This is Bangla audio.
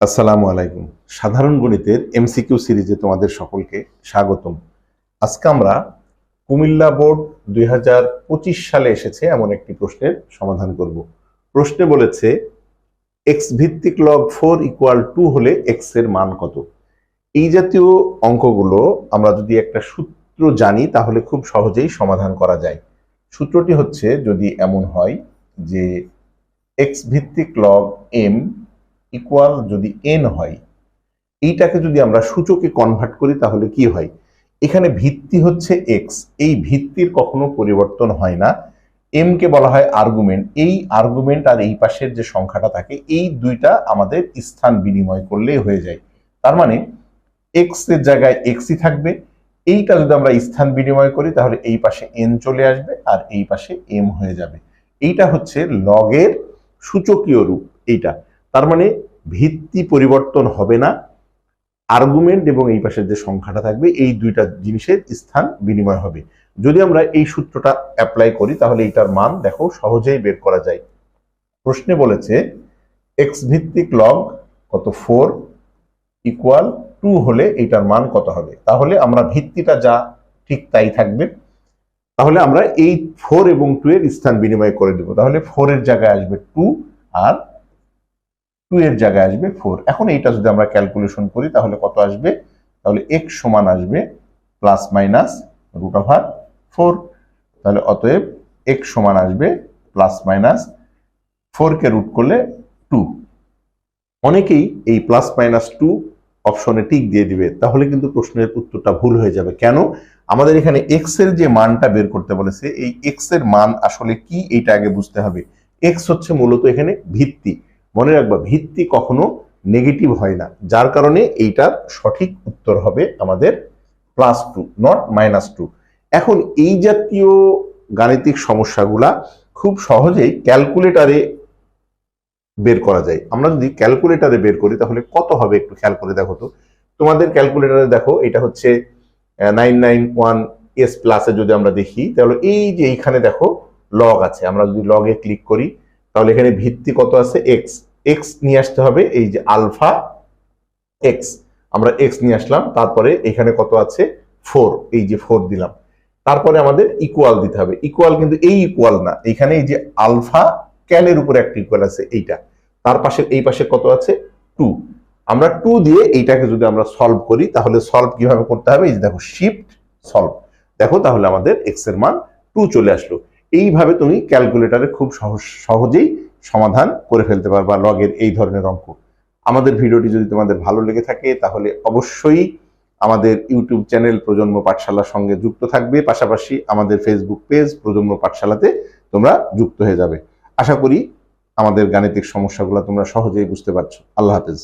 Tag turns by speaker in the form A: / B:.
A: আসসালামু আলাইকুম। সাধারণ গণিতের এমসিকিউ সিরিজে তোমাদের সকলকে স্বাগতম। আজকে আমরা কুমিল্লা বোর্ড 2025 সালে এসেছে এমন একটি প্রশ্নের সমাধান করব। প্রশ্নে বলেছে এক্স ভিত্তিক লগ 4 ইকুয়াল 2 হলে এক্স এর মান কত। এই জাতীয় অঙ্কগুলো আমরা যদি একটা সূত্র জানি তাহলে খুব সহজেই সমাধান করা যায়। সূত্রটি হচ্ছে, যদি এমন হয় যে এক্স ভিত্তিক লগ এম ইকুয়াল যদি এন হয়, এইটাকে যদি আমরা সূচকে কনভার্ট করি তাহলে কি হয়। এখানে ভিত্তি হচ্ছে এক্স, এই ভিত্তির কখনো পরিবর্তন হয় না। এম কে বলা হয় আর্গুমেন্ট, এই আর্গুমেন্ট আর এই পাশের যে সংখ্যাটা থাকে এই দুইটা আমাদের স্থান বিনিময় করলেই হয়ে যায়। তার মানে এক্স এর জায়গায় এক্সই থাকবে। এইটা যদি আমরা স্থান বিনিময় করি তাহলে এই পাশে এন চলে আসবে আর এই পাশে এম হয়ে যাবে। এইটা হচ্ছে লগের সূচকীয় রূপ এইটা। তার মানে ভিত্তি পরিবর্তন হবে না, আর্গুমেন্ট এবং এই পাশের যে সংখ্যাটা থাকবে এই দুইটা জিনিসের স্থান বিনিময় হবে। যদি আমরা এই সূত্রটা অ্যাপ্লাই করি তাহলে এইটার মান দেখো সহজেই বের করা যায়। প্রশ্নে বলেছে এক্স ভিত্তিক লগ কত 4 ইকুয়াল 2 হলে এইটার মান কত হবে। তাহলে আমরা ভিত্তিটা যা ঠিক তাই থাকবে, তাহলে আমরা এই 4 এবং 2 এর স্থান বিনিময় করে দেব। তাহলে 4 এর জায়গায় আসবে 2 আর 2 এর জায়গায় আসবে 4। এখন এইটা যদি আমরা ক্যালকুলেশন করি তাহলে কত আসবে, তাহলে x সমান আসবে প্লাস মাইনাস √4। তাহলে অতএব x সমান আসবে প্লাস মাইনাস 4 কে রুট করলে 2। অনেকেই এই প্লাস মাইনাস 2 অপশনে টিক দিয়ে দিবে, তাহলে কিন্তু প্রশ্নের উত্তরটা ভুল হয়ে যাবে। কেন? আমাদের এখানে x এর যে মানটা বের করতে বলেছে, এই x এর মান আসলে কি এইটা আগে বুঝতে হবে। x হচ্ছে মূলত এখানে ভিত্তি। মনে রাখবা, ভিত্তি কখনো নেগেটিভ হয় না, যার কারণে এইটার সঠিক উত্তর হবে আমাদের +2 নট -2। এখন এই জাতীয় গাণিতিক সমস্যাগুলা খুব সহজেই ক্যালকুলেটরে বের করা যায়। আমরা যদি ক্যালকুলেটরে বের করি তাহলে কত হবে একটু খেয়াল করে দেখো তো। তোমাদের ক্যালকুলেটরে দেখো, এটা হচ্ছে 991S প্লাসে যদি আমরা দেখি তাহলে এই যে এইখানে দেখো লগ আছে, আমরা যদি লগে ক্লিক করি তাহলে এখানে ভিত্তি কত আছে এক্স, এক্স নিয়ে আসতে হবে এই যে আলফা এক্স, আমরা এক্স নিয়ে আসলাম। তারপরে এখানে কত আছে 4, এই যে 4 দিলাম। তারপরে আমাদের ইকুয়াল দিতে হবে। ইকুয়াল কিন্তু এই ইকুয়াল না, এখানে এই যে আলফা ক্যানের উপরে একটা ইকুয়াল আছে এইটা, তার পাশে এই পাশে কত আছে 2। আমরা 2 দিয়ে এইটাকে যদি আমরা সলভ করি তাহলে সলভ কিভাবে করতে হবে, এই যে দেখো শিফট সলভ, দেখো তাহলে আমাদের এক্স এর মান 2 চলে আসলো। এইভাবে তুমি ক্যালকুলেটরে খুব সহজেই সমাধান করে ফেলতে পারবা লগের এই ধরনের অঙ্ক। আমাদের ভিডিওটি যদি তোমাদের ভালো লেগে থাকে তাহলে অবশ্যই আমাদের ইউটিউব চ্যানেল প্রজন্ম পাঠশালার সঙ্গে যুক্ত থাকবে, পাশাপাশি আমাদের ফেসবুক পেজ প্রজন্ম পাঠশালাতে তোমরা যুক্ত হয়ে যাবে। আশা করি আমাদের গাণিতিক সমস্যাগুলো তোমরা সহজেই বুঝতে পারছো। আল্লাহ হাফেজ।